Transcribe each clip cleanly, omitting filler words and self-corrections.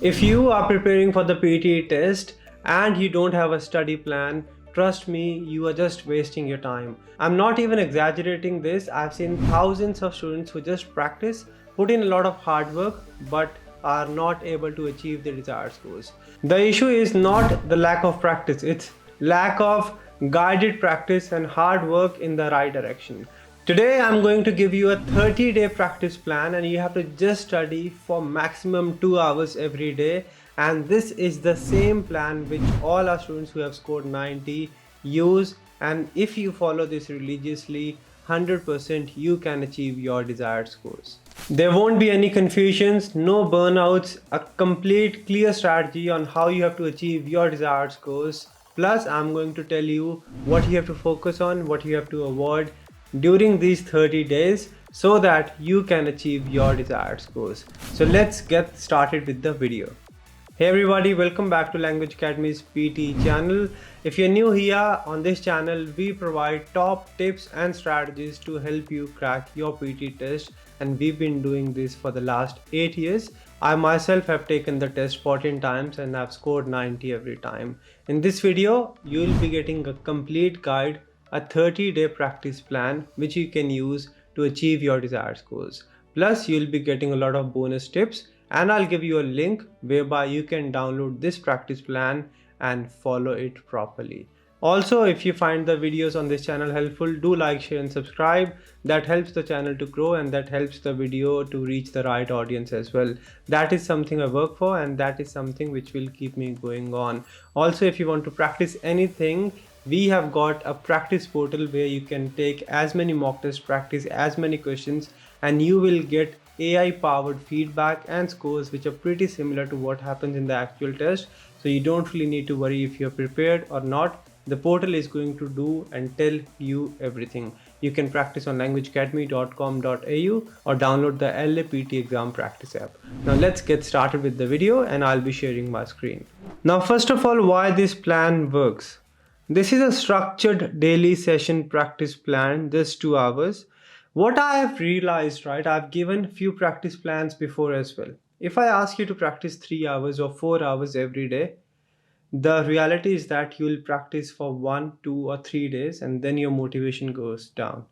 If you are preparing for the PTE test and you don't have a study plan, trust me, you are just wasting your time. I'm not even exaggerating this. I've seen thousands of students who just practice, put in a lot of hard work, but are not able to achieve the desired scores. The issue is not the lack of practice, it's lack of guided practice and hard work in the right direction. Today I'm going to give you a 30-day practice plan and you have to just study for maximum 2 hours every day, and this is the same plan which all our students who have scored 90 use, and if you follow this religiously 100% you can achieve your desired scores. There won't be any confusions, no burnouts, a complete clear strategy on how you have to achieve your desired scores. Plus, I'm going to tell you what you have to focus on, what you have to avoid during these 30 days so that you can achieve your desired scores. So let's get started with the video. Hey everybody, welcome back to Language Academy's PTE channel. If you're new here on this channel, we provide top tips and strategies to help you crack your PTE test, and we've been doing this for the last 8 years. I myself have taken the test 14 times and I've scored 90 every time. In this video, you'll be getting a complete guide, a 30-day practice plan which you can use to achieve your desired scores. Plus, you'll be getting a lot of bonus tips, and I'll give you a link whereby you can download this practice plan and follow it properly. Also, if you find the videos on this channel helpful, do like, share and subscribe. That helps the channel to grow and that helps the video to reach the right audience as well. That is something I work for and that is something which will keep me going on. Also, if you want to practice anything, we have got a practice portal where you can take as many mock tests, practice as many questions, and you will get AI powered feedback and scores which are pretty similar to what happens in the actual test. So you don't really need to worry if you're prepared or not. The portal is going to do and tell you everything. You can practice on languageacademy.com.au or download the LAPT exam practice app. Now let's get started with the video and I'll be sharing my screen. Now first of all, why this plan works. This is a structured daily session practice plan, just 2 hours. What I have realized, right, I've given few practice plans before as well. If I ask you to practice 3 hours or 4 hours every day, the reality is that you'll practice for 1, 2 or 3 days and then your motivation goes down.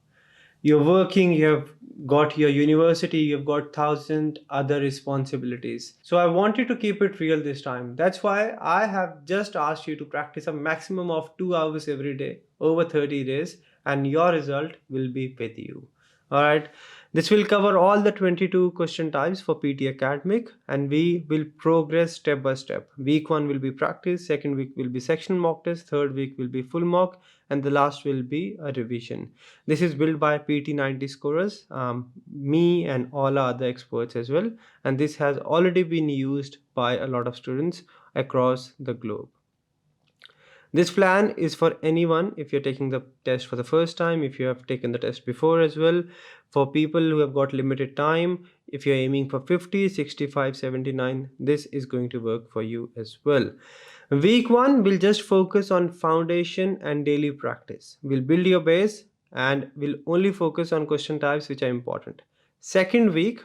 You're working, you have got your university, you've got thousand other responsibilities. So I wanted to keep it real this time. That's why I have just asked you to practice a maximum of 2 hours every day over 30 days and your result will be with you. Alright, this will cover all the 22 question types for PT Academic and we will progress step by step. Week 1 will be practice, second week will be sectional mock test, third week will be full mock, and the last will be a revision. This is built by PT 90 scorers, me and all other experts as well, and this has already been used by a lot of students across the globe. This plan is for anyone if you're taking the test for the first time, if you have taken the test before as well, for people who have got limited time, if you're aiming for 50, 65, 79, this is going to work for you as well. Week 1 will just focus on foundation and daily practice. We'll build your base and we'll only focus on question types which are important. Second week,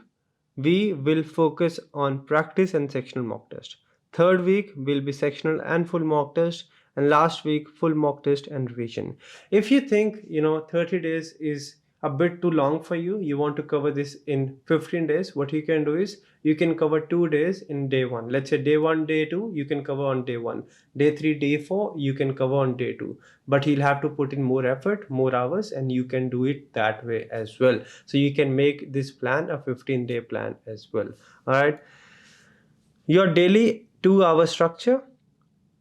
we will focus on practice and sectional mock test. Third week will be sectional and full mock test, and last week full mock test and revision. If you think 30 days is a bit too long for you, you want to cover this in 15 days, what you can do is you can cover 2 days in day 1. Let's say day 1, day 2 you can cover on day 1, day 3, day 4 you can cover on day 2, but you'll have to put in more effort, more hours, and you can do it that way as well. So you can make this plan a 15-day plan as well. All right, your daily 2-hour structure.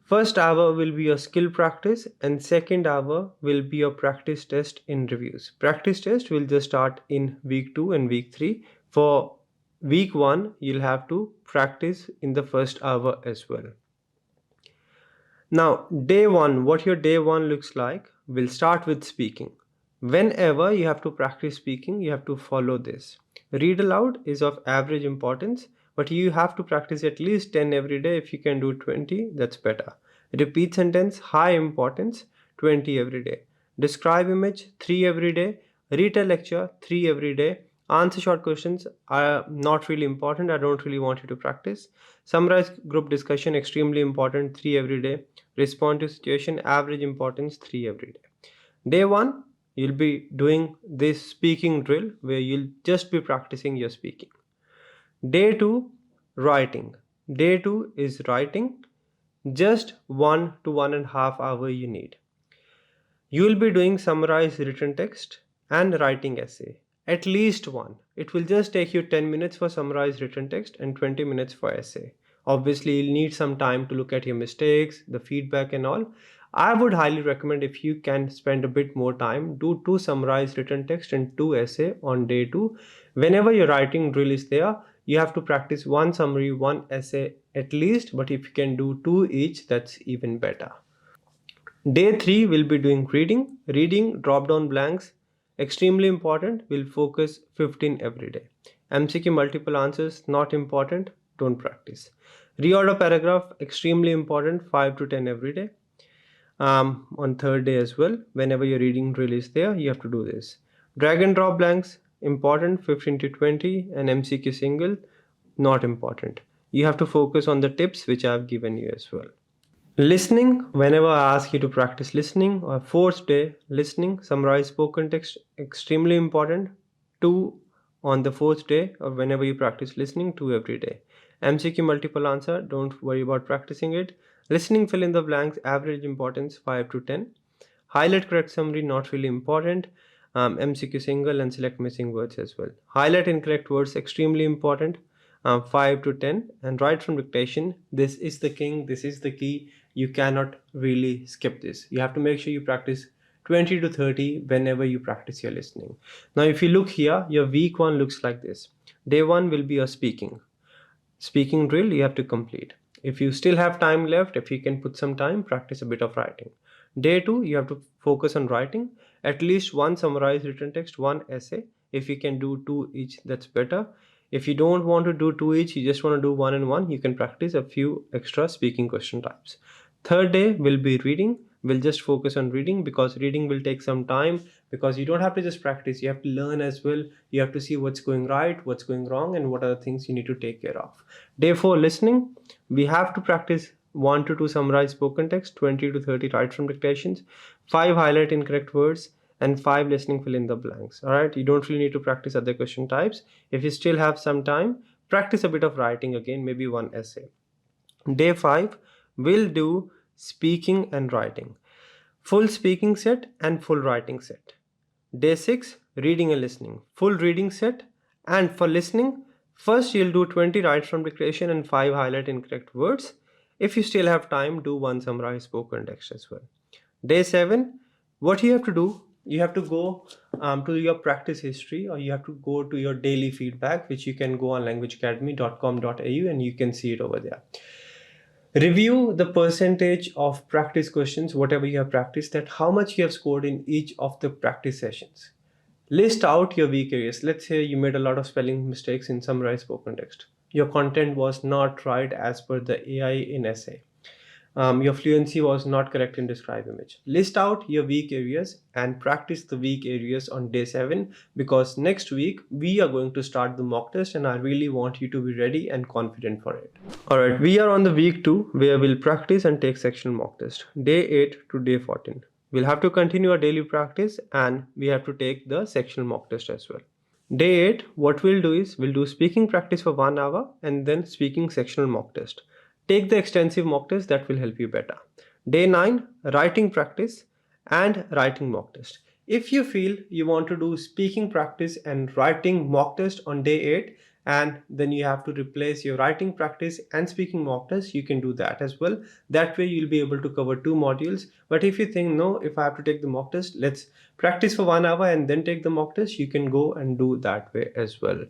First hour will be your skill practice and second hour will be your practice test in reviews. Practice test will just start in week 2 and week 3. For week 1, you'll have to practice in the first hour as well. Now, day 1, what your day 1 looks like, we'll start with speaking. Whenever you have to practice speaking, you have to follow this. Read aloud is of average importance, but you have to practice at least 10 every day. If you can do 20, that's better. Repeat sentence, high importance, 20 every day. Describe image, 3 every day. Retell lecture, 3 every day. Answer short questions are not really important. I don't really want you to practice. Summarize group discussion, extremely important, 3 every day. Respond to situation, average importance, 3 every day. Day 1, you'll be doing this speaking drill where you'll just be practicing your speaking. Day 2, writing. Day 2 is writing, just 1 to 1.5 hour you need. You will be doing summarized written text and writing essay. At least one. It will just take you 10 minutes for summarized written text and 20 minutes for essay. Obviously, you'll need some time to look at your mistakes, the feedback, and all. I would highly recommend, if you can spend a bit more time, do 2 summarized written text and 2 essay on day 2. Whenever your writing drill is there, you have to practice 1 summary, 1 essay at least, but if you can do 2 each, that's even better. Day 3 will be doing reading. Reading, drop down blanks, extremely important. We'll focus 15 every day. MCQ multiple answers, not important, don't practice. Reorder paragraph, extremely important, 5 to 10 every day. On third day as well, whenever your reading drill is there, you have to do this. Drag and drop blanks, important, 15 to 20, and MCQ single, not important. You have to focus on the tips which I have given you as well. Listening, whenever I ask you to practice listening, or fourth day, listening, summarize spoken text, extremely important. 2 on the fourth day, or whenever you practice listening, 2 every day. MCQ multiple answer, don't worry about practicing it. Listening, fill in the blanks, average importance 5 to 10. Highlight correct summary, not really important. MCQ single and select missing words as well. Highlight incorrect words, extremely important. 5 to 10. And write from dictation, this is the king, this is the key. You cannot really skip this. You have to make sure you practice 20 to 30 whenever you practice your listening. Now, if you look here, your week 1 looks like this. Day 1 will be your speaking drill you have to complete. If you still have time left, if you can put some time, practice a bit of writing. Day 2, you have to focus on writing, at least 1 summarized written text, 1 essay. If you can do 2 each, that's better. If you don't want to do 2 each, you just want to do 1 and 1, you can practice a few extra speaking question types. Third day will be reading. We'll just focus on reading, because reading will take some time, because you don't have to just practice, you have to learn as well. You have to see what's going right, what's going wrong, and what are the things you need to take care of. Day 4, listening. We have to practice 1 to 2 summarized spoken text, 20 to 30 write from dictations, 5 highlight incorrect words, and 5 listening, fill in the blanks. All right, you don't really need to practice other question types. If you still have some time, practice a bit of writing again, maybe 1 essay. Day 5, we'll do speaking and writing, full speaking set and full writing set. Day 6, reading and listening, full reading set. And for listening, first you'll do 20 write from dictation and 5 highlight incorrect words. If you still have time, do 1 summarized spoken text as well. Day 7, what you have to do, you have to go to your practice history, or you have to go to your daily feedback, which you can go on languageacademy.com.au and you can see it over there. Review the percentage of practice questions, whatever you have practiced, that how much you have scored in each of the practice sessions. List out your weak areas. Let's say you made a lot of spelling mistakes in summarized spoken text. Your content was not right as per the AI in essay. Your fluency was not correct in describe image. List out your weak areas and practice the weak areas on day 7, because next week we are going to start the mock test and I really want you to be ready and confident for it. Alright, we are on the week 2 where we'll practice and take sectional mock test. Day 8 to day 14. We'll have to continue our daily practice and we have to take the sectional mock test as well. Day 8, what we'll do is we'll do speaking practice for 1 hour and then speaking sectional mock test. Take the extensive mock test, that will help you better. Day 9, writing practice and writing mock test. If you feel you want to do speaking practice and writing mock test on day 8, and then you have to replace your writing practice and speaking mock test, you can do that as well. That way you'll be able to cover 2 modules. But if you think, no, if I have to take the mock test, let's practice for 1 hour and then take the mock test, you can go and do that way as well.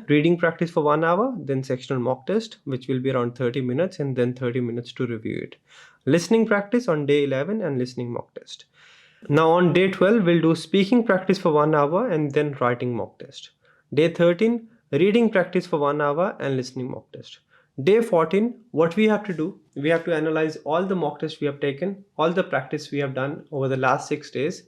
Reading practice for 1 hour, then sectional mock test, which will be around 30 minutes, and then 30 minutes to review it. Listening practice on day 11 and listening mock test. Now on day 12, we'll do speaking practice for 1 hour and then writing mock test. Day 13, reading practice for 1 hour and listening mock test. Day 14, what we have to do, we have to analyze all the mock tests we have taken, all the practice we have done over the last 6 days.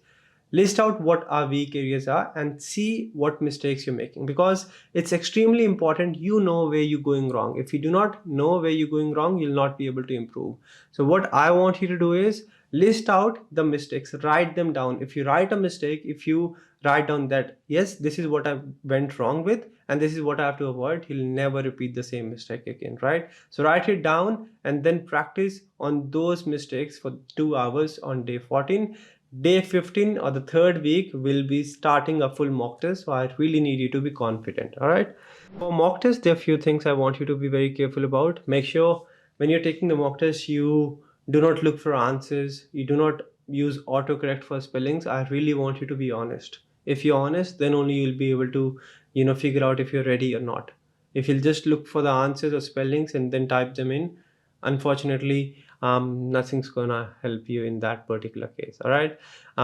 list out what our weak areas are and see what mistakes you're making, because it's extremely important you know where you're going wrong. If you do not know where you're going wrong, you'll not be able to improve. So what I want you to do is list out the mistakes, write them down. If you write a mistake, if you write down that yes, this is what I went wrong with and this is what I have to avoid, you'll never repeat the same mistake again, right? So write it down and then practice on those mistakes for 2 hours on day 14. Day 15 or the third week will be starting a full mock test, so I really need you to be confident. All right, for mock test there are a few things I want you to be very careful about. Make sure when you're taking the mock test you do not look for answers, you do not use autocorrect for spellings. I really want you to be honest. If you're honest, then only you'll be able to figure out if you're ready or not. If you'll just look for the answers or spellings and then type them in, unfortunately nothing's gonna help you in that particular case. All right,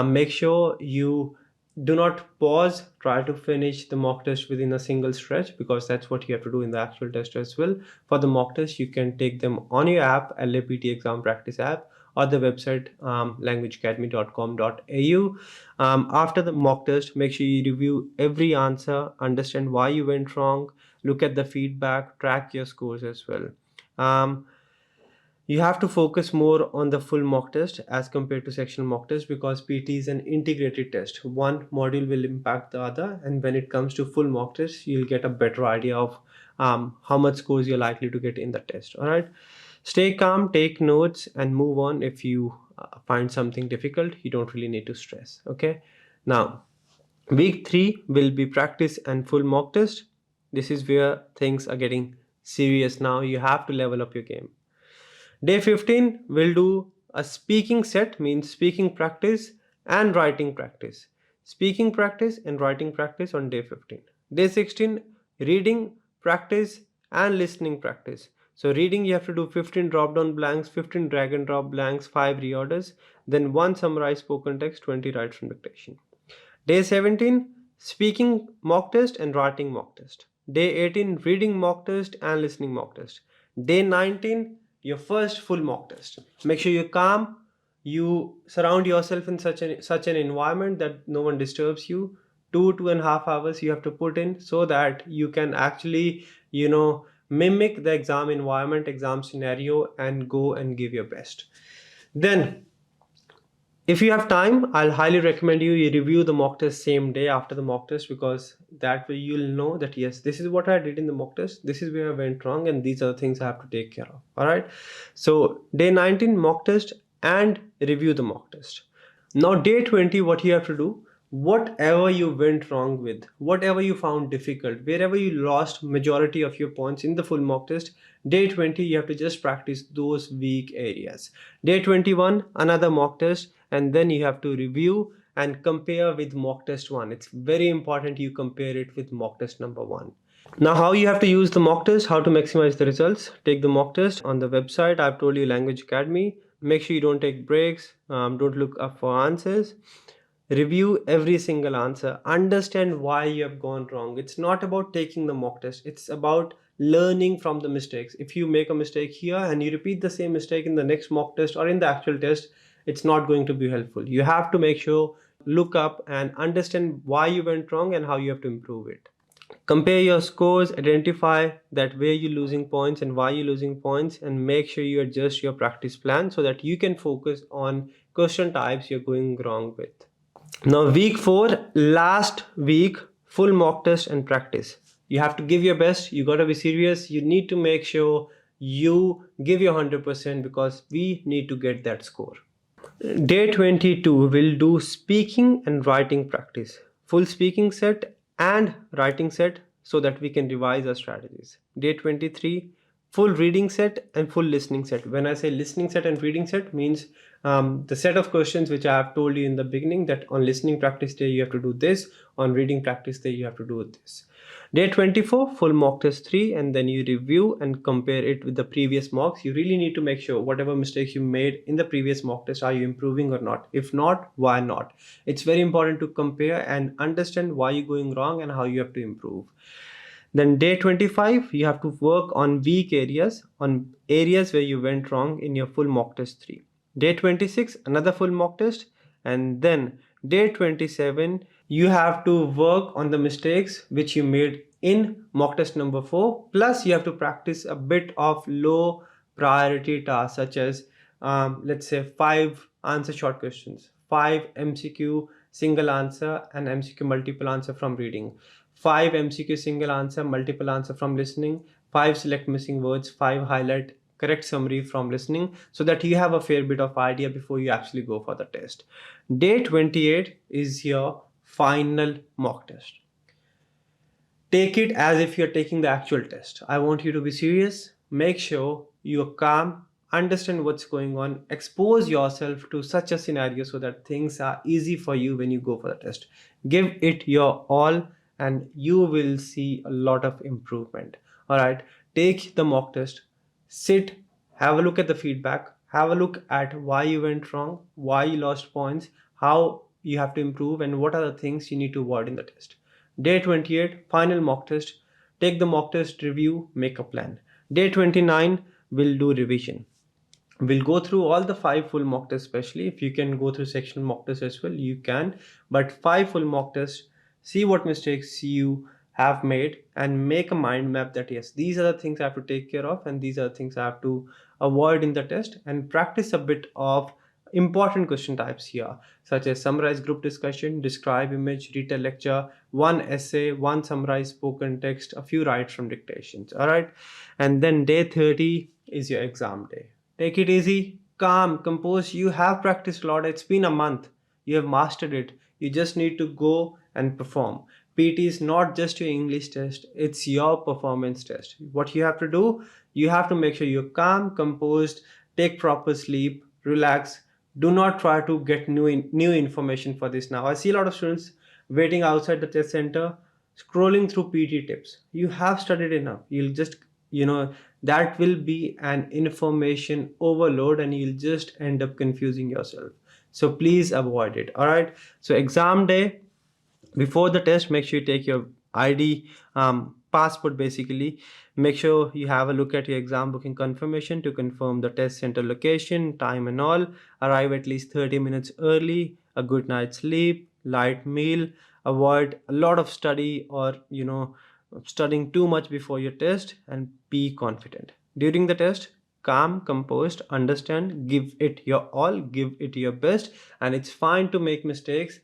make sure you do not pause, try to finish the mock test within a single stretch, because that's what you have to do in the actual test as well. For the mock test you can take them on your app, LAPT exam practice app, or the website languageacademy.com.au. After the mock test, make sure you review every answer, understand why you went wrong, look at the feedback, track your scores as well. You have to focus more on the full mock test as compared to sectional mock test, because PT is an integrated test. One module will impact the other, and when it comes to full mock test, you'll get a better idea of how much scores you're likely to get in the test. All right, stay calm, take notes, and move on. If you find something difficult, you don't really need to stress. Okay, now week 3 will be practice and full mock test. This is where things are getting serious. Now you have to level up your game. Day 15 we'll do a speaking set, means speaking practice and writing practice. Speaking practice and writing practice on day 15. Day 16, reading practice and listening practice. So reading you have to do 15 drop down blanks, 15 drag and drop blanks, 5 reorders, then 1 summarized spoken text, 20 write from dictation. Day 17, speaking mock test and writing mock test. Day 18, reading mock test and listening mock test. Day 19, your first full mock test. Make sure you're calm, you surround yourself in such an environment that no one disturbs you. 2.5 hours you have to put in so that you can actually mimic the exam environment, exam scenario, and go and give your best. Then if you have time, I'll highly recommend you review the mock test same day after the mock test, because that way you'll know that yes, this is what I did in the mock test, this is where I went wrong, and these are the things I have to take care of. All right, so day 19 mock test and review the mock test. Now day 20, what you have to do, whatever you went wrong with, whatever you found difficult, wherever you lost majority of your points in the full mock test, day 20 you have to just practice those weak areas. Day 21 another mock test, and then you have to review and compare with mock test 1. It's very important you compare it with mock test number 1. Now how you have to use the mock test, how to maximize the results. Take the mock test on the website. I've told you, Language Academy. Make sure you don't take breaks, don't look up for answers. Review every single answer, understand why you have gone wrong. It's not about taking the mock test, it's about learning from the mistakes. If you make a mistake here and you repeat the same mistake in the next mock test or in the actual test, it's not going to be helpful. You have to make sure, look up and understand why you went wrong and how you have to improve it. Compare your scores, identify that where you're losing points and why you're losing points, and make sure you adjust your practice plan so that you can focus on question types you're going wrong with. Now week 4, last week, full mock test and practice. You have to give your best, you got to be serious, you need to make sure you give your 100%, because we need to get that score. Day 22 we'll do speaking and writing practice, full speaking set and writing set, so that we can revise our strategies. Day 23 full reading set and full listening set. When I say listening set and reading set, means the set of questions which I have told you in the beginning, that on listening practice day you have to do this, on reading practice day you have to do this. Day 24 full mock test 3, and then you review and compare it with the previous mocks. You really need to make sure whatever mistakes you made in the previous mock test, are you improving or not? If not, why not? It's very important to compare and understand why you're going wrong and how you have to improve. Then day 25 you have to work on weak areas, on areas where you went wrong in your full mock test 3. Day 26 another full mock test, and then Day 27, you have to work on the mistakes which you made in mock test number 4. Plus, you have to practice a bit of low priority tasks such as let's say 5 answer short questions, 5 MCQ single answer and MCQ multiple answer from reading, 5 MCQ single answer multiple answer from listening, 5 select missing words, 5 highlight correct summary from listening, so that you have a fair bit of idea before you actually go for the test. Day 28 is your final mock test. Take it as if you're taking the actual test. I want you to be serious. Make sure you're calm, understand what's going on, expose yourself to such a scenario so that things are easy for you when you go for the test. Give it your all, and you will see a lot of improvement. All right, take the mock test, sit, have a look at the feedback, have a look at why you went wrong, why you lost points, how you have to improve, and what are the things you need to avoid in the test. Day 28, final mock test. Take the mock test, review, make a plan. Day 29, we'll do revision. We'll go through all the 5 full mock tests, especially if you can go through sectional mock tests as well, you can. But 5 full mock tests, see what mistakes you have made and make a mind map that yes, these are the things I have to take care of and these are the things I have to avoid in the test, and practice a bit of important question types here, such as summarize group discussion, describe image, retell lecture, one essay, one summarize spoken text, a few writes from dictations. All right, and then day 30 is your exam day. Take it easy, calm, compose. You have practiced a lot. It's been a month. You have mastered it. You just need to go and perform. PT is not just your English test, it's your performance test. What you have to do, you have to make sure you're calm, composed, take proper sleep, relax. Do not try to get new information for this now. I see a lot of students waiting outside the test center, scrolling through PT tips. You have studied enough. You'll just, that will be an information overload and you'll just end up confusing yourself. So please avoid it. All right. So exam day, before the test, make sure you take your ID, passport basically. Make sure you have a look at your exam booking confirmation to confirm the test center location, time and all. Arrive at least 30 minutes early, a good night's sleep, light meal. Avoid a lot of study or studying too much before your test, and be confident during the test. Calm, composed, understand, give it your all, give it your best, and it's fine to make mistakes.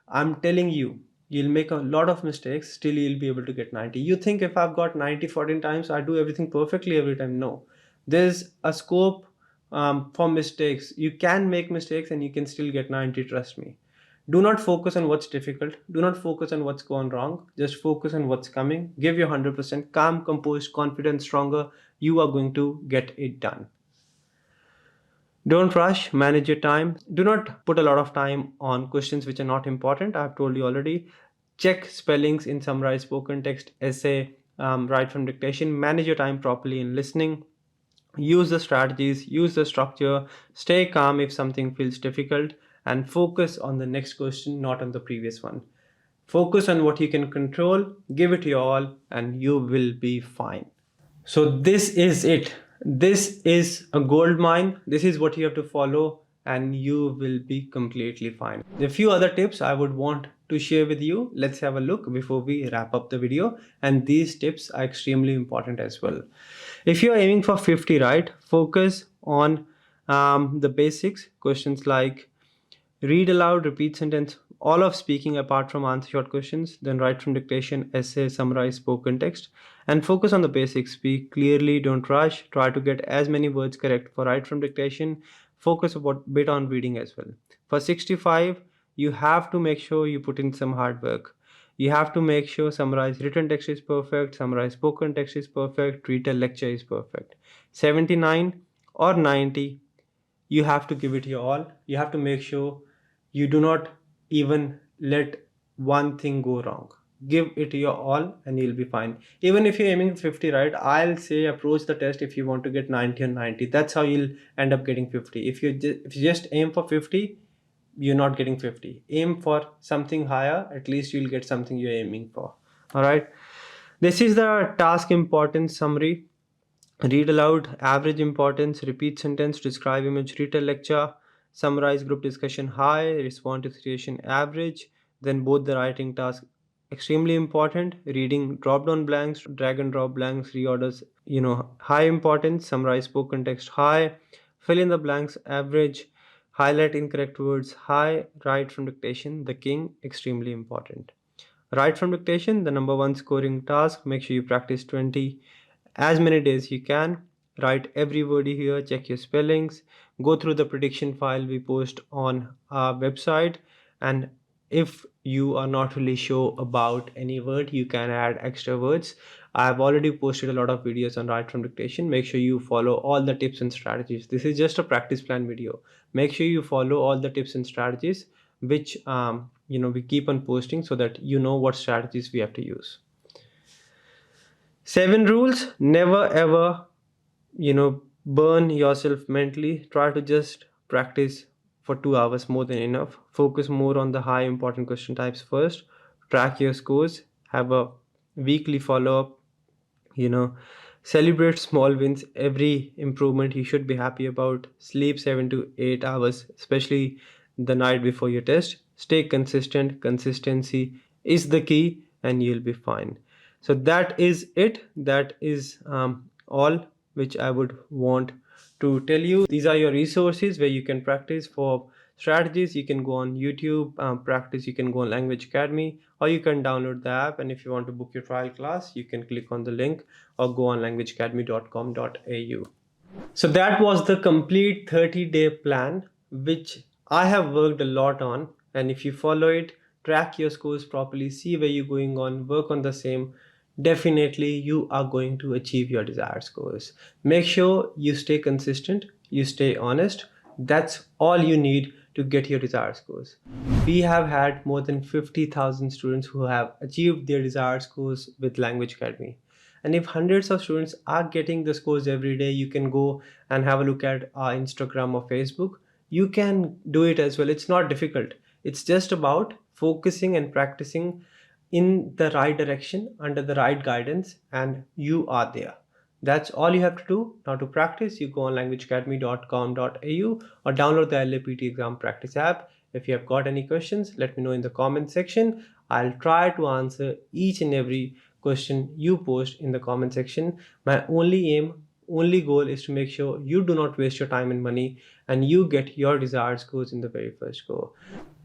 I'm telling you, you'll make a lot of mistakes, still you'll be able to get 90. You think if I've got 90 14 times, I do everything perfectly every time? No. There's a scope for mistakes. You can make mistakes and you can still get 90, trust me. Do not focus on what's difficult. Do not focus on what's gone wrong. Just focus on what's coming. Give your 100%, calm, composed, confident, stronger. You are going to get it done. Don't rush, manage your time. Do not put a lot of time on questions which are not important. I've told you already. Check spellings in summarized spoken text, essay, write from dictation. Manage your time properly in listening. Use the strategies, use the structure. Stay calm if something feels difficult, and focus on the next question, not on the previous one. Focus on what you can control, give it your all, and you will be fine. So this is it. This is a gold mine. This is what you have to follow and you will be completely fine. There are a few other tips I would want to share with you. Let's have a look before we wrap up the video. And these tips are extremely important as well. If you're aiming for 50, right, focus on the basics. Questions like read aloud, repeat sentence, all of speaking apart from answer short questions, then write from dictation, essay, summarize, spoken text, and focus on the basics. Speak clearly, don't rush, try to get as many words correct. For write from dictation, focus a bit on reading as well. For 65, you have to make sure you put in some hard work. You have to make sure summarize written text is perfect, summarize spoken text is perfect, retell lecture is perfect. 79 or 90, you have to give it your all. You have to make sure you do not even let one thing go wrong. Give it your all and you'll be fine. Even if you're aiming for 50, right, I'll say approach the test if you want to get 90 or 90. That's how you'll end up getting 50. If you just aim for 50, you're not getting 50. Aim for something higher, at least you'll get something you're aiming for. All right, this is the task importance summary. Read aloud, average importance, repeat sentence, describe image, retell lecture. summarize group discussion high, respond to situation average. Then both the writing task extremely important. Reading drop down blanks, drag and drop blanks, reorders, high importance. Summarize spoken text high, fill in the blanks average, highlight incorrect words high, write from dictation the king extremely important. Write from dictation, the number one scoring task. Make sure you practice 20 as many days you can. Write every word here, check your spellings, go through the prediction file we post on our website. And if you are not really sure about any word, you can add extra words. I've already posted a lot of videos on write from dictation. Make sure you follow all the tips and strategies. This is just a practice plan video. Make sure you follow all the tips and strategies which we keep on posting, so that you know what strategies we have to use. 7 rules: never ever burn yourself mentally. Try to just practice for 2 hours, more than enough. Focus more on the high important question types first. Track your scores, have a weekly follow up. Celebrate small wins. Every improvement you should be happy about. Sleep 7 to 8 hours, especially the night before your test. Stay consistent. Consistency is the key, and you'll be fine. So that is it. That is all which I would want to tell you. These are your resources where you can practice for strategies. You can go on YouTube, practice. You can go on Language Academy, or you can download the app. And if you want to book your trial class, you can click on the link or go on languageacademy.com.au. So that was the complete 30-day plan, which I have worked a lot on. And if you follow it, track your scores properly, see where you're going on, work on the same, definitely you are going to achieve your desired scores. Make sure you stay consistent, you stay honest. That's all you need to get your desired scores. We have had more than 50,000 students who have achieved their desired scores with Language Academy. And if hundreds of students are getting the scores every day, you can go and have a look at our Instagram or Facebook. You can do it as well. It's not difficult. It's just about focusing and practicing in the right direction under the right guidance, and you are there. That's all you have to do. Now to practice, you go on languageacademy.com.au or download the LAPT exam practice app. If you have got any questions, let me know in the comment section. I'll try to answer each and every question you post in the comment section. My only goal is to make sure you do not waste your time and money, and you get your desired scores in the very first go.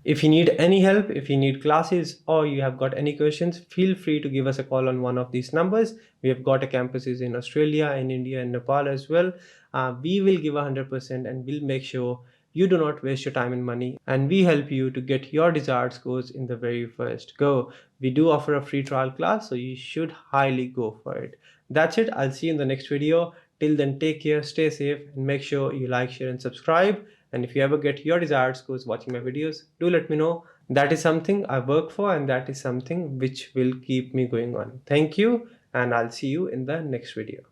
If you need any help, if you need classes, or you have got any questions, feel free to give us a call on one of these numbers. We have got campuses in Australia, in India, and Nepal as well. We will give 100%, and we'll make sure you do not waste your time and money, and we help you to get your desired scores in the very first go. We do offer a free trial class, so you should highly go for it. That's it. I'll see you in the next video. Till then, take care, stay safe, and make sure you like, share, and subscribe. And if you ever get your desired scores watching my videos, do let me know. That is something I work for, and that is something which will keep me going on. Thank you, and I'll see you in the next video.